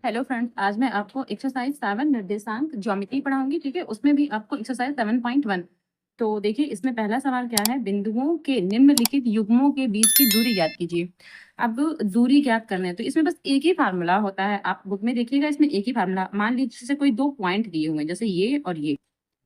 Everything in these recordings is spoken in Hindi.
हेलो फ्रेंड्स, आज मैं आपको एक्सरसाइज 7 निर्देशांक ज्योमेट्री पढ़ाऊंगी। ठीक है, उसमें भी आपको एक्सरसाइज 7.1। तो देखिए, इसमें पहला सवाल क्या है, बिंदुओं के निम्नलिखित युग्मों के बीच की दूरी ज्ञात कीजिए। अब दूरी ज्ञात करने हैं तो इसमें बस एक ही फार्मूला होता है। आप बुक में देखिएगा, इसमें एक ही फार्मूला। मान लीजिए जैसे कोई दो पॉइंट दिए हुए हैं, जैसे ये और ये।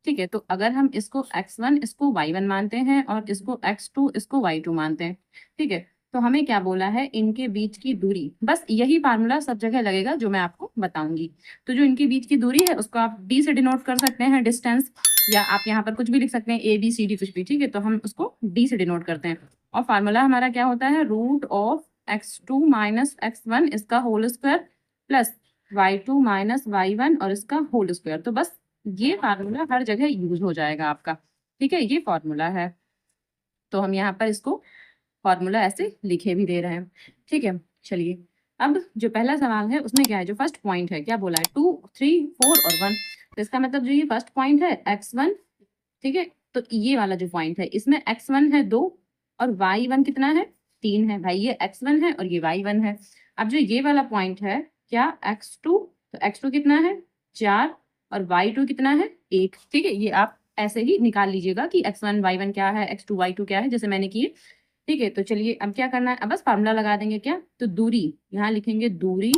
ठीक है, तो अगर हम इसको x1 इसको y1 मानते हैं और इसको x2 इसको y2 मानते हैं। ठीक है, तो हमें क्या बोला है, इनके बीच की दूरी। बस यही फार्मूला सब जगह लगेगा जो मैं आपको बताऊंगी। तो जो इनके बीच की दूरी है उसको आप d से डिनोट कर सकते हैं, डिस्टेंस। या आप यहाँ पर कुछ भी लिख सकते हैं, ABCD कुछ भी। ठीक है, तो हम उसको d से डिनोट करते हैं। और फार्मूला हमारा क्या होता है, root of x2 minus x1 इसका whole square plus y2 minus y1 और इसका होल स्क्वायर। तो बस ये फार्मूला हर जगह यूज हो जाएगा आपका। ठीक है, ये फॉर्मूला है। तो हम यहाँ पर इसको फॉर्मूला ऐसे लिखे भी दे रहे हैं। ठीक है, चलिए। अब जो पहला सवाल है उसमें क्या है, जो फर्स्ट पॉइंट है क्या बोला है, 2 3 4 और 1। तो इसका मतलब जो ये फर्स्ट पॉइंट है x1। ठीक है, तो ये वाला जो पॉइंट है इसमें x1 है 2 और y1 कितना है, 3 है। भाई ये x1 है और ये y1 है। अब जो ये वाला पॉइंट है क्या, x2। तो x2 कितना है, 4 और y2 कितना है, 1। ठीक है, ये आप ऐसे ही निकाल लीजिएगा कि x1 y1 क्या है, x2 y2 क्या है, जैसे मैंने किए। ठीक है, तो चलिए अब क्या करना है, अब बस फार्मूला लगा देंगे। क्या, तो दूरी यहाँ लिखेंगे, दूरी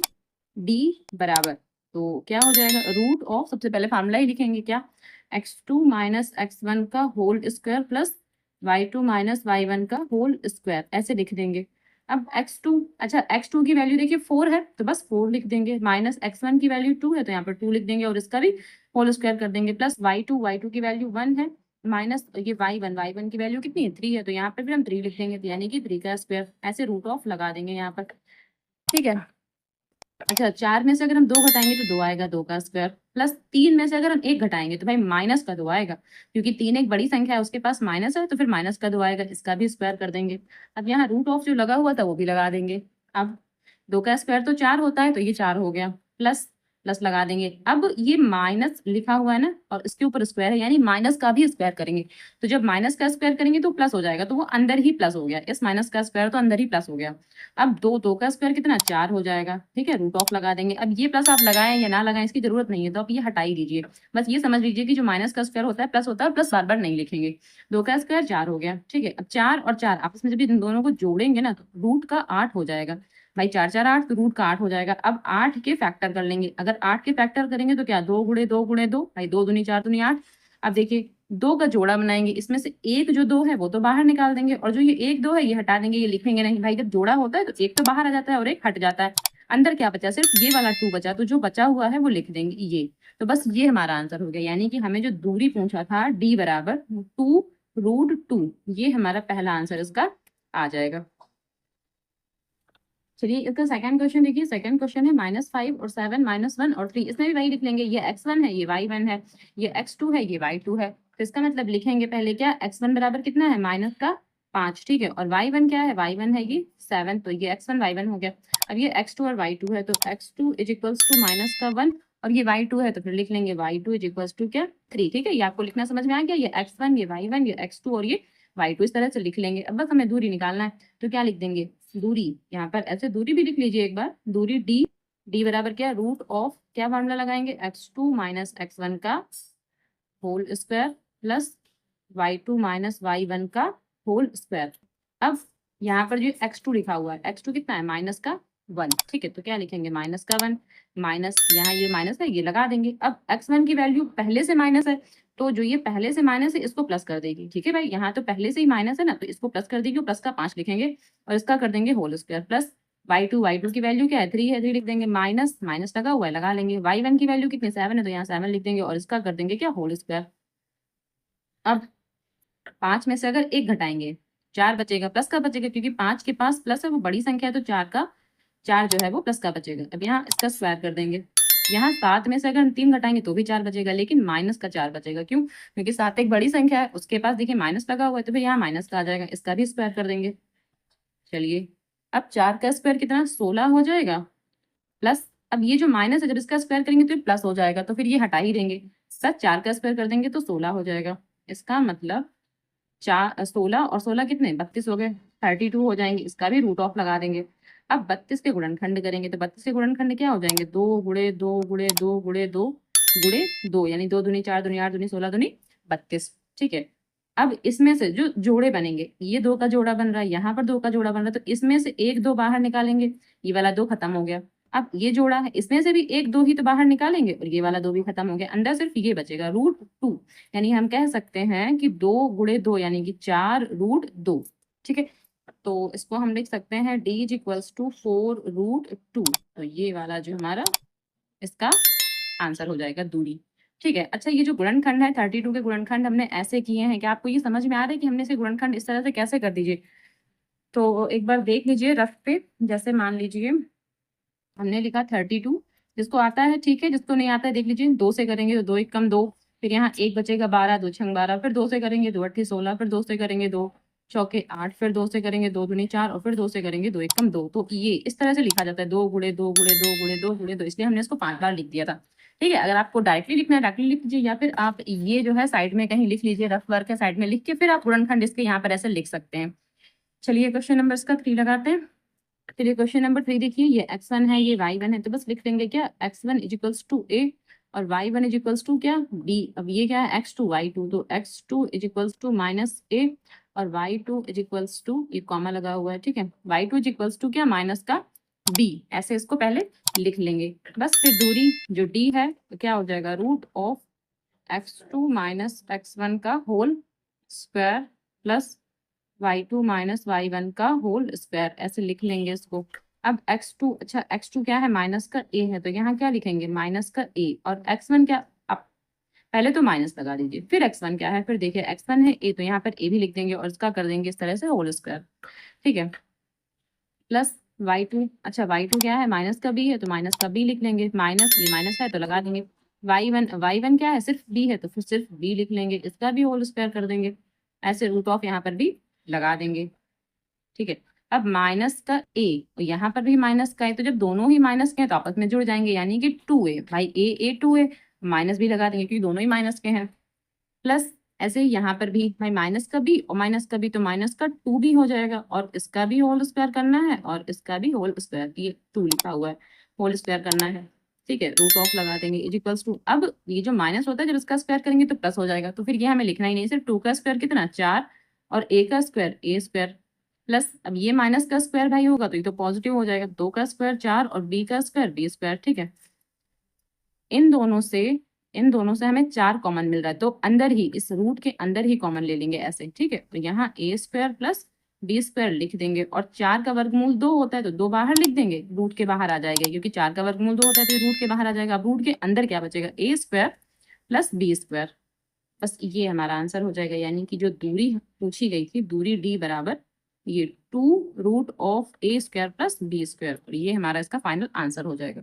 d बराबर। तो क्या हो जाएगा, रूट ऑफ, सबसे पहले फार्मूला ही लिखेंगे क्या, x2 माइनस x1 का whole square plus y2 minus y1 का होल स्क्वायर, ऐसे लिख देंगे। अब x2, अच्छा x2 की वैल्यू देखिए 4 है तो बस 4 लिख देंगे, माइनस x1 की वैल्यू 2 है तो यहाँ पर 2 लिख देंगे और इसका भी होल स्क्वायर कर देंगे, प्लस y2 की वैल्यू 1 है, माइनस ये y1 की वैल्यू कितनी है, 3 है तो यहाँ पर भी हम 3 लिख देंगे, तो यानी कि 3 का स्क्वायर। ऐसे रूट ऑफ लगा देंगे यहाँ पर। ठीक है, अच्छा 4 में से अगर हम 2 घटाएंगे तो 2 आएगा, 2 का स्क्वायर, प्लस 3 में से अगर हम 1 घटाएंगे तो भाई माइनस का 2 आएगा, क्योंकि 3 एक बड़ी संख्या है उसके पास माइनस है, तो फिर माइनस का 2 आएगा, इसका भी स्क्वायर कर देंगे। अब यहाँ रूट ऑफ जो लगा हुआ था वो भी लगा देंगे। अब 2 का स्क्वायर तो 4 होता है तो ये 4 हो गया, प्लस प्लस लगा देंगे। अब ये माइनस लिखा हुआ है ना और इसके ऊपर स्क्वायर है, यानी माइनस का भी स्क्वायर करेंगे। तो जब माइनस का स्क्वायर करेंगे तो प्लस हो जाएगा, तो वो अंदर ही प्लस हो गया, इस माइनस का स्क्वायर तो अंदर ही प्लस हो गया। अब दो का स्क्वायर कितना, 4 हो जाएगा। ठीक है, रूट ऑफ लगा देंगे। अब ये प्लस आप लगाएं या ना लगाएं इसकी जरूरत नहीं है, तो आप ये हटा ही दीजिए। बस ये समझ लीजिए कि जो माइनस का स्क्वायर होता है प्लस होता है, प्लस बार बार नहीं लिखेंगे। 2 का स्क्वायर 4 हो गया। ठीक है, अब 4 और 4 आपस में जब इन दोनों को जोड़ेंगे ना तो रूट का 8 हो जाएगा। भाई 4 4 8 तो रूट का 8 हो जाएगा। अब 8 के फैक्टर कर लेंगे, अगर 8 के फैक्टर करेंगे तो क्या, 2 गुणे 2 गुणे 2, भाई 2 दूनी 4 दूनी 8। अब देखिए 2 का जोड़ा बनाएंगे, इसमें से एक जो 2 है वो तो बाहर निकाल देंगे और जो ये 1 2 है ये हटा देंगे, ये लिखेंगे नहीं। भाई जब जोड़ा होता है तो एक तो बाहर आ जाता है और एक हट जाता है। अंदर क्या बचा, सिर्फ ये वाला 2 बचा, तो जो बचा हुआ है वो लिख देंगे ये। तो बस ये हमारा आंसर हो गया, यानी कि हमें जो दूरी पूछा था d बराबर 2√2, ये हमारा पहला आंसर इसका आ जाएगा। चलिए इसका सेकंड क्वेश्चन देखिए। सेकंड क्वेश्चन है -5 और 7 -1 और 3। इसमें भी वही लिख लेंगे, ये x1 है ये y1 है, ये x2 है ये y2 है। तो इसका मतलब लिखेंगे पहले क्या, x1 बराबर कितना है, माइनस का 5। ठीक है, और y1 क्या है, y1 है ये 7, तो ये x1 y1 हो गया। अब ये x2 और y2 है तो x2 is equals to minus का 1 और ये y2 है तो फिर लिख लेंगे y2 इज इक्वल्स टू क्या, 3। ठीक है, ये आपको लिखना समझ में आ गया, ये x1 ये y1 ये x2 और ये y2 इस तरह से लिख लेंगे। अब बस हमें दूरी निकालना है, तो क्या लिख देंगे, दूरी यहाँ पर ऐसे दूरी भी लिख लीजिए एक बार, दूरी d बराबर क्या, रूट ऑफ, क्या फार्मूला लगाएंगे, x2 माइनस x1 का whole square plus y2 minus y1 का होल स्क्वायर। अब यहाँ पर जो x2 लिखा हुआ है, x2 कितना है, माइनस का 1। ठीक है, तो क्या लिखेंगे, माइनस का 1, माइनस यहाँ ये माइनस है ये लगा देंगे। अब x1 की वैल्यू पहले से माइनस है, तो जो ये पहले से माइनस है इसको प्लस कर देगी। ठीक है भाई, यहाँ तो पहले से ही माइनस है ना, तो इसको प्लस कर देगी और प्लस का 5 लिखेंगे और इसका कर देंगे होल स्क्वायर, प्लस y2 की वैल्यू क्या है, 3 है, 3 लिख देंगे, माइनस माइनस लगा हुआ है लगा लेंगे, y1 की वैल्यू कितनी, 7 है तो यहाँ 7 लिख देंगे और इसका कर देंगे क्या, होल स्क्वायर। अब 5 में से अगर 1 घटाएंगे 4 बचेगा, प्लस का बचेगा, क्योंकि 5 के पास प्लस है, वो बड़ी संख्या है, तो 4 जो है वो प्लस का बचेगा। अब यहाँ इसका स्क्वायर कर देंगे। यहाँ 7 में से अगर हम 3 घटाएंगे तो भी 4 बचेगा, लेकिन माइनस का 4 बचेगा। क्यों, क्योंकि 7 एक बड़ी संख्या है, उसके पास देखिए माइनस लगा हुआ है, तो फिर यहाँ माइनस का आ जाएगा, इसका भी स्क्वायर कर देंगे। चलिए, अब 4 का स्क्वायर कितना, 16 हो जाएगा, प्लस अब ये जो माइनस है जब इसका स्क्वायर करेंगे तो प्लस हो जाएगा, तो फिर ये हटा ही देंगे, सच 4 का स्क्वायर कर देंगे तो 16 हो जाएगा। इसका मतलब 4 16 और 16 कितने, 32 हो गए। 32 हो जाएंगे, इसका भी रूट ऑफ लगा देंगे। अब 32 के गुणनखंड करेंगे तो 32 के गुणनखंड क्या हो जाएंगे, 2 गुणे 2 गुणे 2 गुणे 2 यानी 2 दूनी 4 दूनी 8 दूनी 16 दूनी 32। ठीक है, अब इसमें से जो जोड़े बनेंगे, ये 2 का जोड़ा बन रहा है, यहाँ पर 2 का जोड़ा बन रहा है, तो इसमें से 1 2 बाहर निकालेंगे, ये वाला 2 खत्म हो गया। अब ये जोड़ा है, इसमें से भी 1 2 ही तो बाहर निकालेंगे और ये वाला 2 भी खत्म हो गया, अंदर सिर्फ ये बचेगा √2। यानी हम कह सकते हैं कि 2 × 2 यानी कि 4√2। ठीक है, तो इसको हम लिख सकते हैं d = 4√2। तो ये वाला जो हमारा इसका आंसर हो जाएगा दूरी। ठीक है, अच्छा ये जो गुणनखंड है 32 के गुणनखंड हमने ऐसे किए हैं, क्या आपको ये समझ में आ रहा है कि हमने इसे गुणनखंड इस तरह से कैसे कर दीजिए? तो एक बार देख लीजिए रफ पे, जैसे मान लीजिए हमने लिखा 32, जिसको आता है ठीक है, जिसको नहीं आता है देख लीजिए, 2 से करेंगे तो 2 1 कम 2, फिर यहाँ 1 बचेगा 12, 2 छंग 12, फिर 2 से करेंगे 2 8 16, फिर 2 से करेंगे 2 चौके 8, फिर 2 से करेंगे 2 दूनी 4 और फिर 2 से करेंगे 2 1 कम 2। तो ये इस तरह से लिखा जाता है 2 × 2 × 2 × 2 × 2, इसलिए हमने इसको 5 बार लिख दिया था। ठीक है, अगर आपको डायरेक्टली लिखना है डायरेक्टली लिख लीजिए, या फिर आप ये जो है साइड में कहीं लिख लीजिए, रफ वर्क है साइड में लिख के फिर आप गुणनखंड इसके यहाँ पर ऐसे लिख सकते हैं। चलिए क्वेश्चन नंबर इसका 3 लगाते हैं। चलिए क्वेश्चन नंबर 3 देखिए, ये x1 है ये y1 है, तो बस लिख देंगे क्या x1 = a और y1 = क्या b। अब ये क्या है x2 y2, तो x2 = -a और y2 ये कॉमा लगा हुआ है। ठीक है, y2 क्या माइनस का b, ऐसे इसको पहले लिख लेंगे। बस फिर दूरी जो d है तो क्या हो जाएगा √x2 - x1 का whole square plus y2 - y1 का होल स्क्वायर, ऐसे लिख लेंगे इसको। अब x2, अच्छा x2 क्या है माइनस का a है, तो यहाँ क्या लिखेंगे माइनस का a, और x1 क्या, अब पहले तो माइनस लगा दीजिए, फिर x1 क्या है, फिर देखिए x1 है a, तो यहाँ पर a भी लिख देंगे और इसका कर देंगे इस तरह से होल स्क्वायर। ठीक है, प्लस y2, अच्छा y2 क्या है माइनस का b है, तो माइनस का b लिख लेंगे, माइनस ये माइनस है तो लगा देंगे। y1 क्या है सिर्फ b है, तो फिर सिर्फ b लिख लेंगे, इसका भी होल स्क्वायर कर देंगे, ऐसे रूट ऑफ यहाँ पर भी लगा देंगे। ठीक है, अब माइनस का a, तो यहाँ पर भी माइनस का है, तो जब दोनों ही माइनस के हैं तो आपस में जुड़ जाएंगे, यानी कि 2a, भाई a 2a, माइनस भी लगा देंगे क्योंकि दोनों ही माइनस के हैं। प्लस ऐसे ही यहाँ पर भी भाई माइनस का b और माइनस का b, तो माइनस का 2 भी हो जाएगा और इसका भी होल स्क्वायर करना है और इसका भी होल स्क्वायर, ये 2 लिखा हुआ है, होल स्क्वायर करना है। ठीक है, रूट ऑफ लगा देंगे = अब ये जो माइनस होता है जब इसका स्क्वायर करेंगे तो प्लस हो जाएगा, तो फिर ये हमें लिखना ही नहीं, सिर्फ 2 का स्क्वायर कितना 4 और a का स्क्वायर a², प्लस अब ये माइनस का स्क्वायर भाई होगा तो ये तो पॉजिटिव हो जाएगा, 2 का स्क्वायर 4 और b का स्क्वायर b²। ठीक है, इन दोनों से हमें 4 कॉमन मिल रहा है, तो अंदर ही इस रूट के अंदर ही कॉमन ले लेंगे ऐसे। ठीक है, तो यहाँ a² प्लस b² लिख देंगे, और 4 का वर्गमूल 2 होता है तो 2 बाहर लिख देंगे, रूट के बाहर आ जाएगा, क्योंकि 4 का वर्गमूल 2 होता है तो रूट के बाहर आ जाएगा। अब रूट के अंदर क्या बचेगा a² प्लस b², बस ये हमारा आंसर हो जाएगा। यानी कि जो दूरी पूछी गई थी, दूरी d बराबर ये 2√a² प्लस b², और ये हमारा इसका फाइनल आंसर हो जाएगा।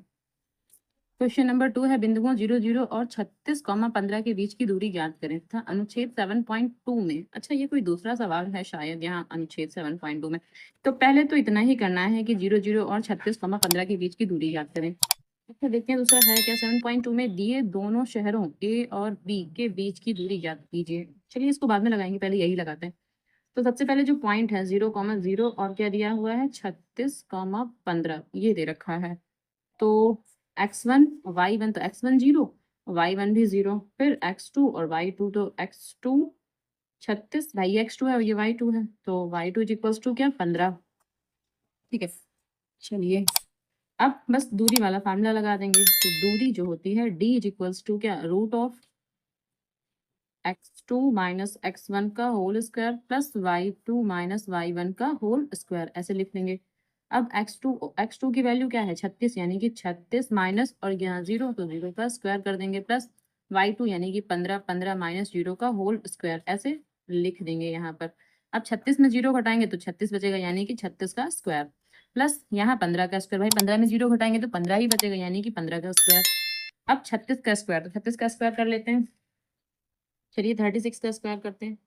क्वेश्चन नंबर 2 है, बिंदुओं 0 0 और 36,15 के बीच की दूरी ज्ञात करें तथा अनुच्छेद 7.2 में, अच्छा ये कोई दूसरा सवाल है शायद यहाँ अनुच्छेद 7.2 में, तो पहले तो इतना ही करना है कि 0 0 और 36,15 के बीच की दूरी ज्ञात करें। अच्छा देखते हैं दूसरा है क्या, 7.2 में दिए दोनों शहरों A और B के बीच की दूरी ज्ञात कीजिए। चलिए इसको बाद में लगाएंगे, पहले यही लगाते हैं। तो सबसे पहले जो पॉइंट है 0,0 और क्या दिया हुआ है 36,15 ये दे रखा है, तो x1 y1, तो x1 0 y1 भी 0, फिर x2 और y2, तो x2 36, भाई ये x2 है और ये y2 है, तो y2 = क्या 15। ठीक है, चलिए अब बस दूरी वाला फार्मूला लगा देंगे, तो दूरी जो होती है d = क्या √x2 - x1 का whole square plus y2 - y1 का होल स्क्वायर, ऐसे लिख लेंगे। अब x2 की वैल्यू क्या है 36, यानी कि 36 माइनस और यहाँ 0, तो 0 का स्क्वायर कर देंगे, प्लस y2 यानी कि 15, 15 - 0 का होल स्क्वायर, ऐसे लिख देंगे यहाँ पर। अब 36 में 0 घटाएंगे तो 36 बचेगा, यानी कि 36 का स्क्वायर, प्लस यहाँ 15 का स्क्वायर, भाई 15 में 0 घटाएंगे तो 15 ही बचेगा, यानी कि 15 का स्क्वायर। अब 36 का स्क्वायर, तो 36 का स्क्वायर कर लेते हैं। चलिए 36 का स्क्वायर करते हैं।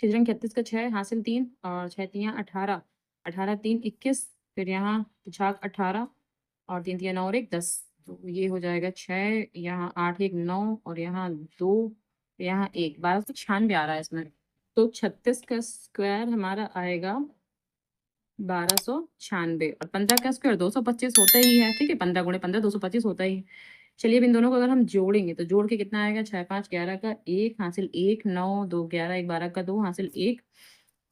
छिजरंग 36 का 6 हासिल 3 और 6 3 18, 18 3 21, फिर यहाँ पिछाक 18 और 3 3 9 और 1 10, तो ये हो जाएगा 6, यहाँ 8 1 9 और यहाँ 2, यहाँ 1 1296 आ रहा है इसमें, तो 36 का स्क्वायर हमारा आएगा 1296 और 15 का स्क्वायर 225 होता ही है। ठीक है, 15 गुणे 15 225 होता ही है। चलिए अब इन दोनों को अगर हम जोड़ेंगे तो जोड़ के कितना आएगा, 6 5 11 का 1 हासिल 1 9 2 11 1 12 का 2 हासिल 1,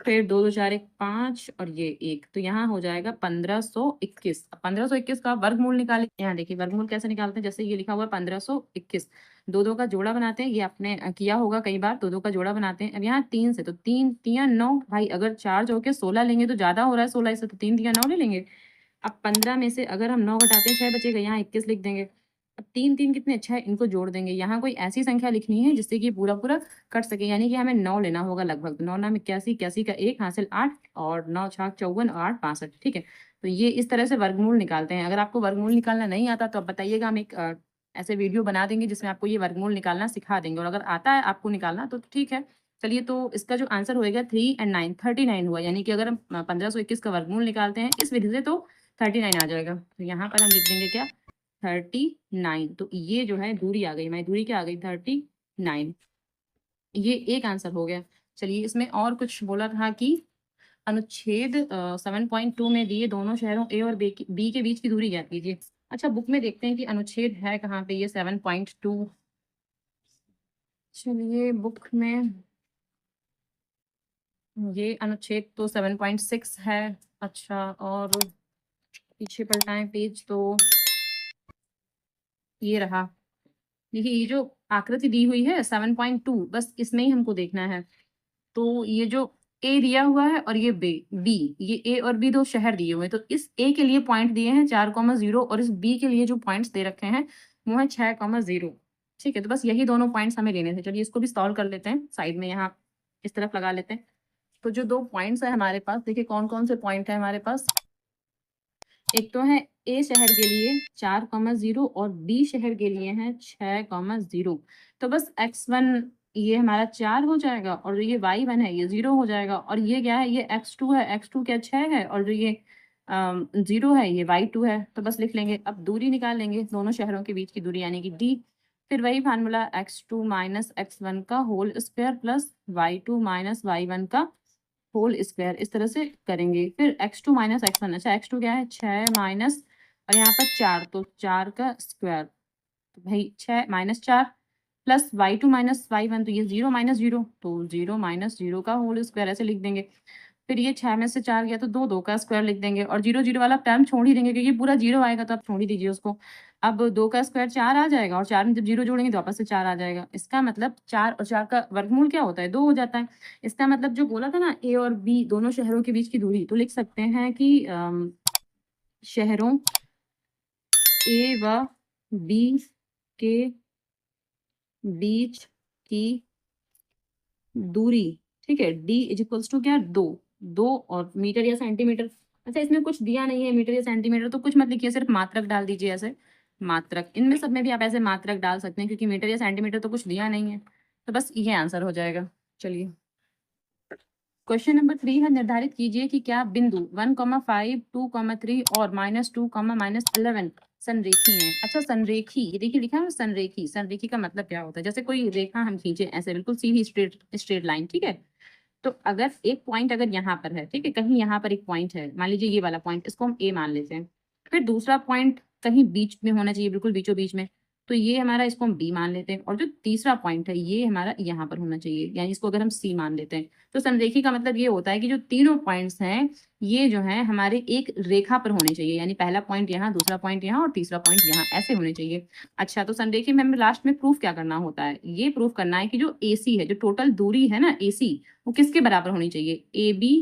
फिर 2 2 4 1 5 और ये 1, तो यहाँ हो जाएगा 1521। अब 1521 का वर्गमूल निकालें। यहाँ देखिए वर्गमूल कैसे निकालते हैं, जैसे ये लिखा हुआ है 1521, दो दो का जोड़ा बनाते हैं, ये आपने किया होगा कई बार, दो दो का जोड़ा बनाते हैं। अब यहाँ 3 से तो 3 3 9 भाई, अगर 4 जोड़ के 16 लेंगे तो ज्यादा हो रहा है 16 से, तो 3 3 9 ले लेंगे। अब 15 में से अगर हम 9 घटाते हैं 6 बचेगा, यहाँ 21 लिख देंगे। अब 3 3 कितने, 6, इनको जोड़ देंगे। यहाँ कोई ऐसी संख्या लिखनी है जिससे कि पूरा पूरा कट सके, यानी कि हमें 9 लेना होगा लगभग। 9 9 81, 81 का 1 हासिल 8 और 9 6 54 और 8 62। ठीक है, तो ये इस तरह से वर्गमूल निकालते हैं। अगर आपको वर्गमूल निकालना नहीं आता तो आप बताइएगा, हम एक ऐसे वीडियो बना देंगे जिसमें आपको ये वर्गमूल निकालना सिखा देंगे। और अगर आता है आपको निकालना तो ठीक है। चलिए, तो इसका जो आंसर होएगा 3 और 9 39 हुआ, यानी कि अगर हम 1521 का वर्गमूल निकालते हैं इस विधि से तो 39 आ जाएगा। तो यहाँ पर हम लिख देंगे क्या, 39। तो ये जो है दूरी आ गई, हमारी दूरी क्या आ गई, 39। ये एक आंसर हो गया। चलिए, इसमें और कुछ बोला था कि अनुच्छेद 7.2 में दिए दोनों शहरों ए और बी के बीच की दूरी ज्ञात कीजिए। अच्छा, बुक में देखते हैं कि अनुच्छेद है कहाँ पे ये 7.2। चलिए, बुक में ये अनुच्छेद तो 7.6 है। अच्छा, और पीछे पलटाएं पेज तो ये रहा। देखिए, ये जो आकृति दी हुई है 7.2, बस इसमें ही हमको देखना है। तो ये जो ए दिया हुआ है और ये बी, ये ए और बी दो शहर दिए हुए हैं। तो इस ए के लिए पॉइंट दिए हैं 4,0 और इस बी के लिए जो पॉइंट्स दे रखे हैं वो है 6,0। ठीक है, तो बस यही दोनों पॉइंट्स हमें लेने थे। चलिए, इसको भी सॉल्व कर लेते हैं, साइड में यहाँ इस तरफ लगा लेते हैं। तो जो दो पॉइंट्स है हमारे पास, देखिए कौन कौन से पॉइंट है हमारे पास। एक तो है ए शहर के लिए 4,0 और बी शहर के लिए है 6,0। तो बस x1 ये हमारा 4 हो जाएगा और जो ये y1 है ये 0 हो जाएगा। और ये क्या है, ये x2 है, x2 क्या 6 है, और जो ये 0 है ये y2 है। तो बस लिख लेंगे। अब दूरी निकाल लेंगे, दोनों शहरों के बीच की दूरी यानी कि d। फिर वही फार्मूला x2 माइनस x1 का whole square plus y2 minus y1 का होल स्क्वायर, इस तरह से करेंगे। फिर x2 माइनस x1, अच्छा x2 क्या है 6 माइनस और यहाँ पर 4, तो 4 का स्क्वायर, तो भाई 6 minus 4 plus y2 minus y1, तो ये 0 माइनस 0, तो 0 माइनस 0 का होल स्क्वायर ऐसे लिख देंगे। फिर ये 6 में से 4 गया तो 2 2 का स्क्वायर लिख देंगे और 0 0 वाला टर्म छोड़ ही देंगे क्योंकि पूरा 0 आएगा, तो आप छोड़ ही दीजिए उसको। अब 2 का स्क्वायर 4 आ जाएगा और 4 में जब 0 जोड़ेंगे तो वापस से 4 आ जाएगा। इसका मतलब 4 और 4 का वर्गमूल क्या होता है, 2 हो जाता है। इसका मतलब जो बोला था ना ए और बी दोनों शहरों के बीच की दूरी, तो लिख सकते हैं कि शहरों ए व बी के बीच की दूरी, ठीक है, d इज इक्वल्स टू क्या, 2 2 और मीटर या सेंटीमीटर। अच्छा, इसमें कुछ दिया नहीं है मीटर या सेंटीमीटर, तो कुछ मत लिखिए, सिर्फ मात्रक डाल दीजिए ऐसे, मात्रक। इनमें सब में भी आप ऐसे मात्रक डाल सकते हैं क्योंकि मीटर या सेंटीमीटर तो कुछ दिया नहीं है। तो बस ये आंसर हो जाएगा। चलिए, क्वेश्चन नंबर 3 है, निर्धारित कीजिए कि क्या बिंदु 1,5 2,3 और -2, -11 संरेखी हैं। अच्छा, संरेखी, ये देखिए लिखा है संरेखी। संरेखी का मतलब क्या होता है, जैसे कोई रेखा हम खींचे ऐसे बिल्कुल सीधी स्ट्रेट स्ट्रेट लाइन, ठीक है। तो अगर एक पॉइंट अगर यहाँ पर है, ठीक है, कहीं यहाँ पर एक पॉइंट है, मान लीजिए ये वाला पॉइंट, इसको हम ए मान लेते हैं। फिर दूसरा पॉइंट कहीं बीच में होना चाहिए, बिल्कुल बीचों बीच में, तो ये हमारा, इसको हम बी मान लेते हैं। और जो तीसरा पॉइंट है ये हमारा यहाँ पर होना चाहिए, यानी इसको अगर हम सी मान लेते हैं। तो संरेखी का मतलब ये होता है कि जो तीनों पॉइंट्स हैं ये जो है हमारे एक रेखा पर होने चाहिए, यानी पहला पॉइंट यहाँ, दूसरा पॉइंट यहाँ और तीसरा पॉइंट यहाँ, ऐसे होने चाहिए। अच्छा, तो संरेखी में हमें लास्ट में प्रूफ क्या करना होता है, ये प्रूफ करना है कि जो AC है, जो टोटल दूरी है ना AC, वो किसके बराबर होनी चाहिए, AB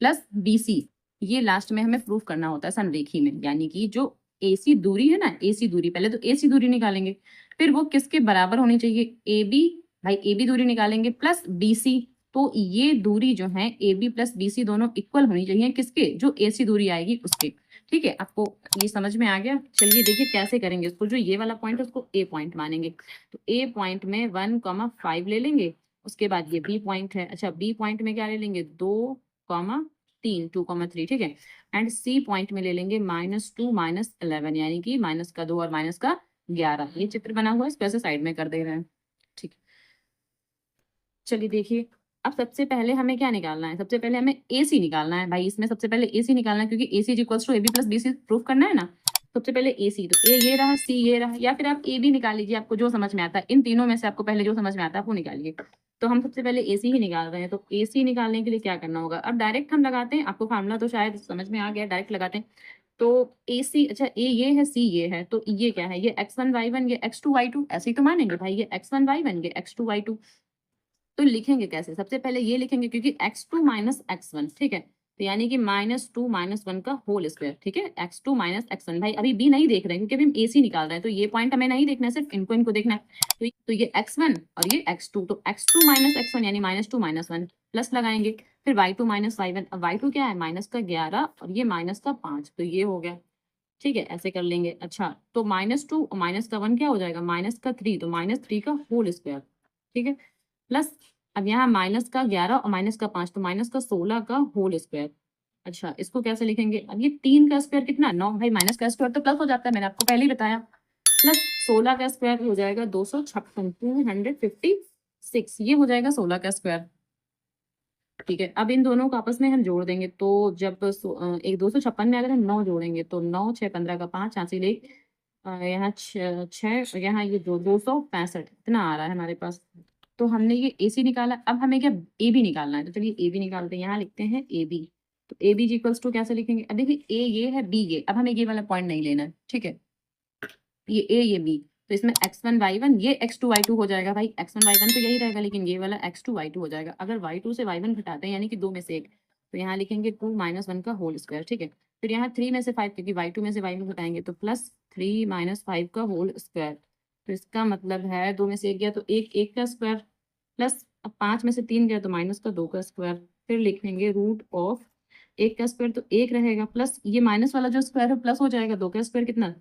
प्लस BC। ये लास्ट में हमें प्रूफ करना होता है संरेखी में, यानी कि जो AC दूरी है ना, AC दूरी, पहले तो AC दूरी निकालेंगे, फिर वो किसके बराबर होनी चाहिए, AB, भाई AB दूरी निकालेंगे प्लस BC। तो ये दूरी जो है AB प्लस BC दोनों इक्वल होनी चाहिए किसके, जो AC दूरी आएगी उसके। ठीक है, आपको ये समझ में आ गया। चलिए देखिए कैसे करेंगे इसको, जो ये वाला पॉइंट है उसको A पॉइंट मानेंगे। तो A पॉइंट में 1,5 ले लेंगे, उसके बाद ये B पॉइंट है। अच्छा, B पॉइंट में क्या ले लेंगे, 2,3 2,3, ठीक है। एंड C पॉइंट में ले लेंगे -2 -11, यानी कि -2 और -11। ये चित्र बना हुआ है, इसको ऐसे साइड में कर दे रहे हैं। ठीक, चलिए देखिए अब सबसे पहले हमें क्या निकालना है, सबसे पहले हमें AC निकालना है भाई। इसमें सबसे पहले AC निकालना है क्योंकि AC equals to AB plus BC proof करना है ना। सबसे पहले AC, तो A ये रहा, C ये रहा, या फिर आप AB निकाल लीजिए, आपको जो समझ में आता है। इन तीनों में से आपको पहले जो समझ में आता है वो निकालिए। तो हम सबसे पहले AC ही निकाल रहे हैं, तो AC निकालने के लिए क्या करना होगा, अब डायरेक्ट हम लगाते हैं। आपको फार्मूला तो शायद समझ में आ गया, डायरेक्ट लगाते हैं। तो AC, अच्छा A ये है, C ये है, तो ये क्या है, ये x1 y1 ये x2 y2, ऐसे ही तो मानेंगे भाई, ये x1 y1 ये x2 y2। तो लिखेंगे कैसे, सबसे पहले ये लिखेंगे क्योंकि x2 माइनस x1, ठीक है, तो यानी कि -2 - 1 का होल स्क्वायर, ठीक है, x2 माइनस x1। भाई अभी b नहीं देख रहे हैं क्योंकि अभी हम AC निकाल रहे हैं, तो ये पॉइंट हमें नहीं देखना है, सिर्फ इनको देखना है। तो ये x1 और ये x2, तो x2 माइनस x1 यानी -2 - 1 प्लस लगाएंगे, फिर y2 माइनस y1। अब y2 क्या है, -11 और ये -5, तो ये हो गया, ठीक है, ऐसे कर लेंगे। अच्छा, तो -2 और -1 क्या हो जाएगा, -3, तो -3 का होल स्क्वायर, ठीक है, प्लस अब यहाँ -11 और -5, तो -16 का होल स्क्वायर। अच्छा, इसको कैसे लिखेंगे, अब ये 3 का स्क्वायर कितना, 9, भाई माइनस का स्क्वायर तो प्लस हो जाता है, मैंने आपको पहले ही बताया। प्लस 16 का स्क्वायर हो जाएगा 256, 256, ये हो जाएगा 16 का स्क्वायर, ठीक है। अब इन दोनों को आपस में हम जोड़ देंगे, तो जब एक 256 में अगर हम 9 जोड़ेंगे तो 9 6 15 का 5, यहाँ से ले यहाँ 6 यहाँ ये 265 इतना आ रहा है हमारे पास। तो हमने ये AC निकाला, अब हमें क्या AB निकालना है, तो चलिए AB निकालते हैं। यहाँ लिखते हैं AB, तो AB इक्वल्स टू कैसे लिखेंगे, अब देखिए A ये है, B ये, अब हमें ये वाला पॉइंट नहीं लेना है, ठीक है, ये A ये B, तो इसमें x1 y1 ये x2 y2 हो जाएगा। भाई x1 y1 तो यही रहेगा, लेकिन ये वाला x2 y2 हो जाएगा। अगर y2 से y1 घटाते हैं यानी कि 2 में से 1, तो यहाँ लिखेंगे 2 - 1 का होल स्क्वायर, ठीक है। फिर यहाँ 3 में से 5, क्योंकि y2 में से y1 घटाएंगे, तो +3 - 5 का होल स्क्वायर। तो इसका मतलब है 2 में से 1 गया तो 1 का स्क्वायर, प्लस अब 5 में से 3 गया तो -2 का स्क्वायर। फिर लिखेंगे रूट ऑफ 1 का स्क्वायर, तो 1 रहेगा, प्लस ये माइनस वाला जो स्क्वायर है प्लस हो जाएगा, 2 का स्क्वायर कितना,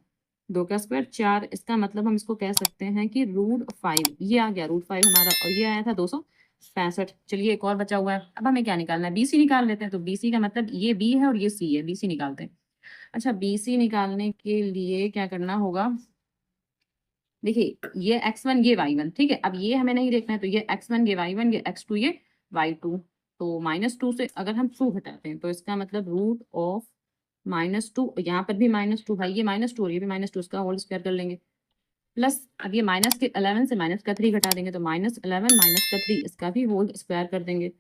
2 का स्क्वायर 4। इसका मतलब हम इसको कह सकते हैं कि √5, ये आ गया √5 हमारा, और ये आया था 265। चलिए एक और बचा हुआ है, अब हमें क्या निकालना है, BC निकाल लेते हैं। तो BC का मतलब ये B है और ये C है, BC निकालते हैं। अच्छा, BC निकालने के लिए क्या करना होगा, देखिए ये x1 ये y1, ठीक है, अब ये हमें नहीं देखना है, तो ये x1 ये y1 ये x2 ये y2। तो -2 से अगर हम 2 घटाते हैं, तो इसका मतलब रूट ऑफ -2, यहाँ पर भी -2, भाई ये -2 और ये भी -2, इसका होल स्क्वायर कर लेंगे। प्लस अब ये माइनस के 11 से -3 घटा देंगे, तो -11 -3 इसका भी होल स्क्वायर कर देंगे।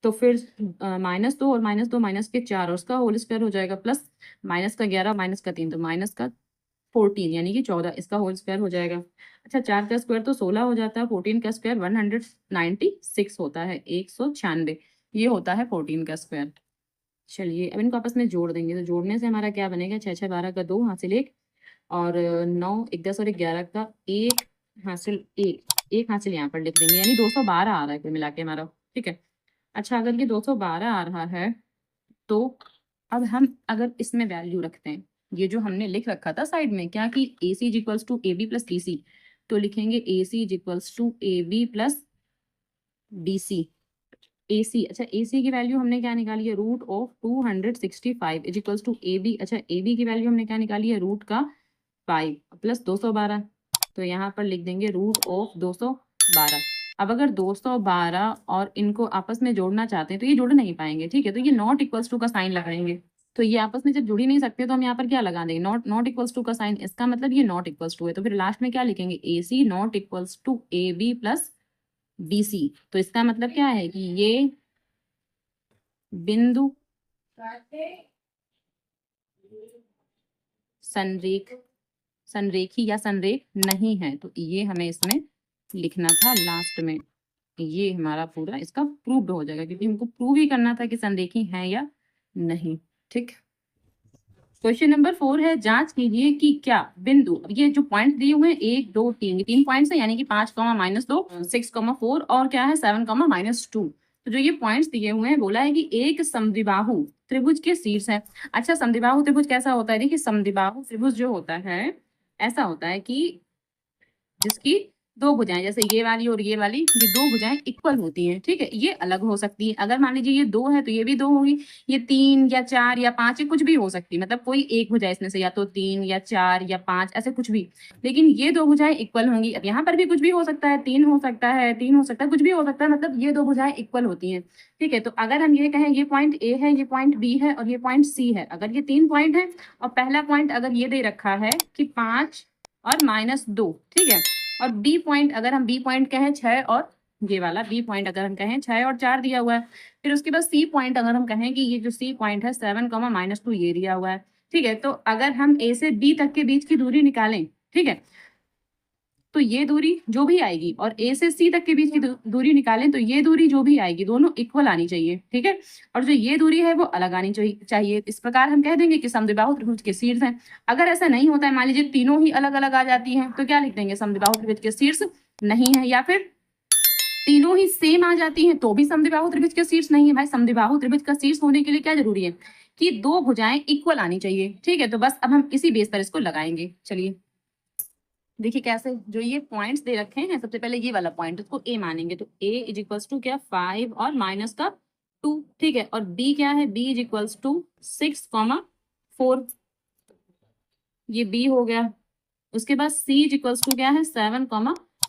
तो फिर -2 और -2 -4 और उसका होल स्क्वायर हो जाएगा, प्लस -11 -3, तो -14 यानी कि 14, इसका होल स्क्वायर हो जाएगा। अच्छा, 4 का स्क्वायर तो 16 हो जाता है, 14 का स्क्वायर 196 होता है, 196, ये होता है 14 का स्क्वायर। चलिए अब इनको आपस में जोड़ देंगे, तो जोड़ने से हमारा क्या बनेगा, 6 6 12 का 2 हासिल 1, और 9 1 10 और 11 का 1 हासिल 1 हासिल यहाँ पर लिख देंगे, यानी 212 आ रहा है कुल मिला के हमारा, ठीक है। अच्छा, अगर ये 212 आ रहा है, तो अब हम अगर इसमें वैल्यू रखते हैं, ये जो हमने लिख रखा था साइड में क्या, कि AC equals to AB plus BC, तो लिखेंगे AC equals to AB plus BC। AC, अच्छा AC की वैल्यू हमने क्या निकाली है, root of 265 equals to AB। अच्छा, AB की वैल्यू हमने क्या निकाली है, रूट का 5 प्लस 212, तो यहाँ पर लिख देंगे रूट ऑफ 212। अब अगर 212 और इनको आपस में जोड़ना चाहते हैं तो ये जोड़ नहीं पाएंगे, ठीक है, तो ये नॉट इक्वल्स टू का साइन लगाएंगे। तो ये आपस में जब जुड़ ही नहीं सकते, तो हम यहाँ पर क्या लगा देंगे, नॉट नॉट इक्वल्स टू का साइन, इसका मतलब ये नॉट इक्वल्स टू है। तो फिर लास्ट में क्या लिखेंगे, AC not equals to AB plus BC। तो इसका मतलब क्या है कि ये बिंदु संरेख संरेखी या संरेख नहीं है, तो ये हमें इसमें लिखना था लास्ट में। ये हमारा पूरा इसका प्रूव्ड हो जाएगा, क्योंकि हमको प्रूव ही करना था कि संरेखी है या नहीं, ठीक। क्वेश्चन नंबर 4 है, जांच कीजिए कि क्या बिंदु, अब ये जो पॉइंट दिए हुए हैं 1 2 3, ये 3 पॉइंट्स है, यानी कि 5, -2 6, 4 और क्या है 7, -2। तो जो ये पॉइंट्स दिए हुए हैं, बोला है कि एक समद्विबाहु त्रिभुज के शीर्ष है। अच्छा, समद्विबाहु त्रिभुज कैसा होता है, देखिए समद्विबाहु त्रिभुज जो होता है ऐसा होता है कि जिसकी दो भुजाएं, जैसे ये वाली और ये वाली, ये दो भुजाएं इक्वल होती हैं, ठीक है, ये अलग हो सकती है। अगर मान लीजिए ये दो है तो ये भी दो होगी, ये तीन या चार या पांच या कुछ भी हो सकती है, मतलब कोई एक भुजा इसमें से, या तो तीन या चार या पांच, ऐसे कुछ भी, लेकिन ये दो भुजाएं इक्वल होंगी। अब यहाँ पर भी कुछ भी हो सकता है, तीन हो सकता है, तीन हो सकता है, कुछ भी हो सकता है, मतलब ये दो भुजाएं इक्वल होती हैं, ठीक है। तो अगर हम ये कहें ये पॉइंट ए है, ये पॉइंट बी है और ये पॉइंट सी है, अगर ये तीन पॉइंट है और पहला पॉइंट अगर ये दे रखा है कि 5 और -2, ठीक है, और बी पॉइंट अगर हम बी पॉइंट कहें 6 और ये वाला बी पॉइंट अगर हम कहें 6 और 4 दिया हुआ है, फिर उसके बाद सी पॉइंट अगर हम कहें कि ये जो सी पॉइंट है 7, -2 ये दिया हुआ है, ठीक है। तो अगर हम ए से बी तक के बीच की दूरी निकालें, ठीक है, तो ये दूरी जो भी आएगी और ए से सी तक के बीच की दूरी निकालें तो ये दूरी जो भी आएगी दोनों इक्वल आनी चाहिए, ठीक है, और जो ये दूरी है वो अलग आनी चाहिए। इस प्रकार हम कह देंगे कि समद्विबाहु त्रिभुज के शीर्ष हैं। अगर ऐसा नहीं होता है, मान लीजिए तीनों ही अलग अलग आ जाती हैं, तो क्या लिख देंगे, समद्विबाहु त्रिभुज के शीर्ष नहीं है, या फिर तीनों ही सेम आ जाती हैं तो भी समद्विबाहु त्रिभुज का शीर्ष नहीं है। भाई समद्विबाहु त्रिभुज का शीर्ष होने के लिए क्या जरूरी है कि दो भुजाएं इक्वल आनी चाहिए, ठीक है। तो बस अब हम इसी बेस पर इसको लगाएंगे। चलिए देखिए कैसे, जो ये पॉइंट्स दे रखे हैं, सबसे पहले ये वाला पॉइंट उसको ए मानेंगे, तो ए इज इक्वल्स टू क्या 5 और माइनस का 2, ठीक है, और बी क्या है, बी इज इक्वल्स टू 6,4, ये बी हो गया। उसके बाद सी इज इक्वल्स टू क्या है 7,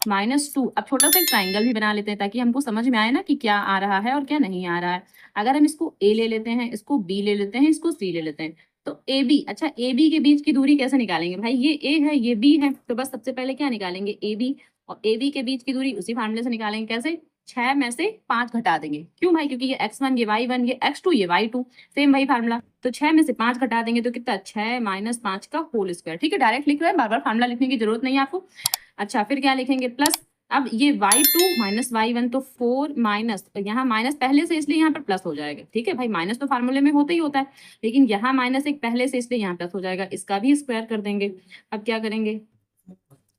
-2। अब छोटा सा एक ट्राइंगल भी बना लेते हैं ताकि हमको समझ में आए ना कि क्या आ रहा है और क्या नहीं आ रहा है। अगर हम इसको ए ले लेते हैं, इसको बी ले लेते हैं, इसको सी ले लेते हैं, तो ए बी, अच्छा ए बी के बीच की दूरी कैसे निकालेंगे भाई, ये ए है ये बी है, तो बस सबसे पहले क्या निकालेंगे ए बी, और ए बी के बीच की दूरी उसी फार्मूले से निकालेंगे, कैसे, 6 में से 5 घटा देंगे। क्यों भाई, क्योंकि ये x1 ये y1 ये x2 ये y2, सेम वही फार्मूला, तो 6 में से 5 घटा देंगे तो कितना, 6 - 5 का होल स्क्वायर, ठीक है, डायरेक्ट लिख रहे हैं, बार बार फार्मूला लिखने की जरूरत नहीं है आपको। अच्छा फिर क्या लिखेंगे, प्लस, अब ये y2 - y1 तो 4 माइनस, यहाँ माइनस पहले से इसलिए यहाँ पर प्लस हो जाएगा, ठीक है भाई, माइनस तो फार्मूले में होता ही होता है, लेकिन यहाँ माइनस एक पहले से इसलिए यहाँ प्लस हो जाएगा, इसका भी स्क्वायर कर देंगे। अब क्या करेंगे,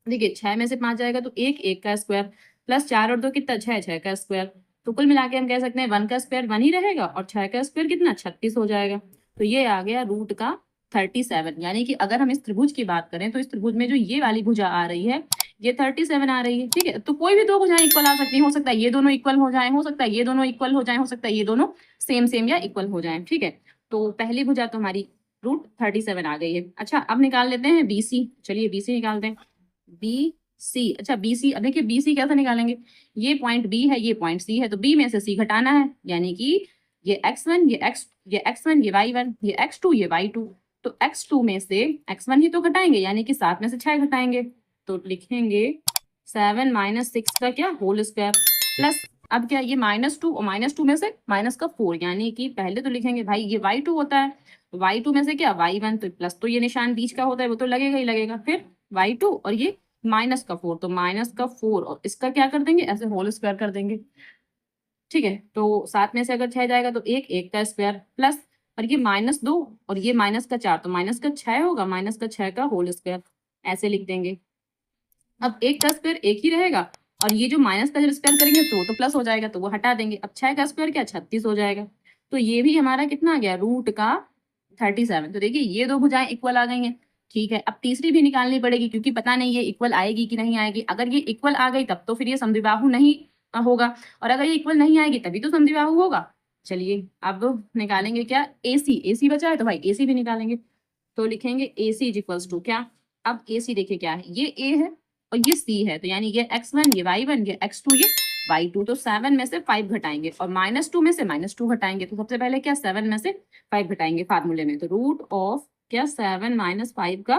देखिए 6 में से 5 जाएगा तो 1 का स्क्वायर, प्लस 4 और 2 कितना, 6 का स्क्वायर, तो कुल मिला के हम कह सकते हैं 1 का स्क्वायर 1 ही रहेगा और 6 का स्क्वायर कितना, 36 हो जाएगा। तो ये आ गया रूट का 37, यानी कि अगर हम इस त्रिभुज की बात करें तो इस त्रिभुज में जो ये वाली भुजा आ रही है ये 37 आ रही है, ठीक है। तो कोई भी दो भुजाएं इक्वल आ सकती है, हो सकता है ये दोनों इक्वल हो जाए, हो सकता है ये दोनों इक्वल हो जाए, हो सकता है ये दोनों सेम सेम या इक्वल हो जाए, ठीक है। तो पहली भुजा तो हमारी रूट 37 आ गई है। अच्छा अब निकाल लेते हैं BC, चलिए BC निकालते हैं, BC, अच्छा BC, अब देखिए BC कैसे निकालेंगे, ये पॉइंट B है, ये पॉइंट C है, तो B में से C घटाना है, यानी कि ये x1 ये x1 ये y1 ये x2 ये y2, तो x2 में से x1 ही तो घटाएंगे, यानी कि 7 में से 6 घटाएंगे, तो लिखेंगे 7 - 6 का क्या होल स्क्वायर, प्लस अब क्या, ये -2 और -2 में से माइनस का 4, यानी कि पहले तो लिखेंगे भाई ये y2 होता है, y2 में से क्या y1, तो प्लस तो ये निशान बीच का होता है वो तो लगेगा ही लगेगा, फिर y2 और ये -4, तो -4 और इसका क्या कर देंगे, ऐसे होल स्क्वायर कर देंगे, ठीक है। तो 7 में से अगर 6 जाएगा तो 1 का स्क्वायर, प्लस और ये -2 और ये -4, तो -6 होगा, -6 का होल स्क्वायर, ऐसे लिख देंगे। अब 1 का स्क्वायर 1 ही रहेगा और ये जो माइनस का जब स्क्वायर करेंगे तो प्लस हो जाएगा, तो वो हटा देंगे। अब 6 का स्क्वायर क्या, 36 हो जाएगा, तो ये भी हमारा कितना आ गया, रूट का 37। तो देखिए ये दो भुजाएं इक्वल आ गई हैं, ठीक है। अब तीसरी भी निकालनी पड़ेगी क्योंकि पता नहीं ये इक्वल आएगी कि नहीं आएगी। अगर ये इक्वल आ गई तब तो फिर ये समद्विबाहु नहीं होगा, और अगर ये इक्वल नहीं आएगी तभी तो समद्विबाहु होगा। चलिए अब निकालेंगे क्या, AC बचा है तो भाई AC भी निकालेंगे, तो लिखेंगे AC इज इक्वल्स टू क्या, अब AC देखिए क्या है, ये A है और ये C है, तो यानी ये x1 ये y1 ये x2 ये y2, तो 7 में से 5 घटाएंगे और -2 में से -2 घटाएंगे, तो सबसे पहले क्या 7 में से 5 घटाएंगे फार्मूले में, तो रूट ऑफ क्या 7 - 5 का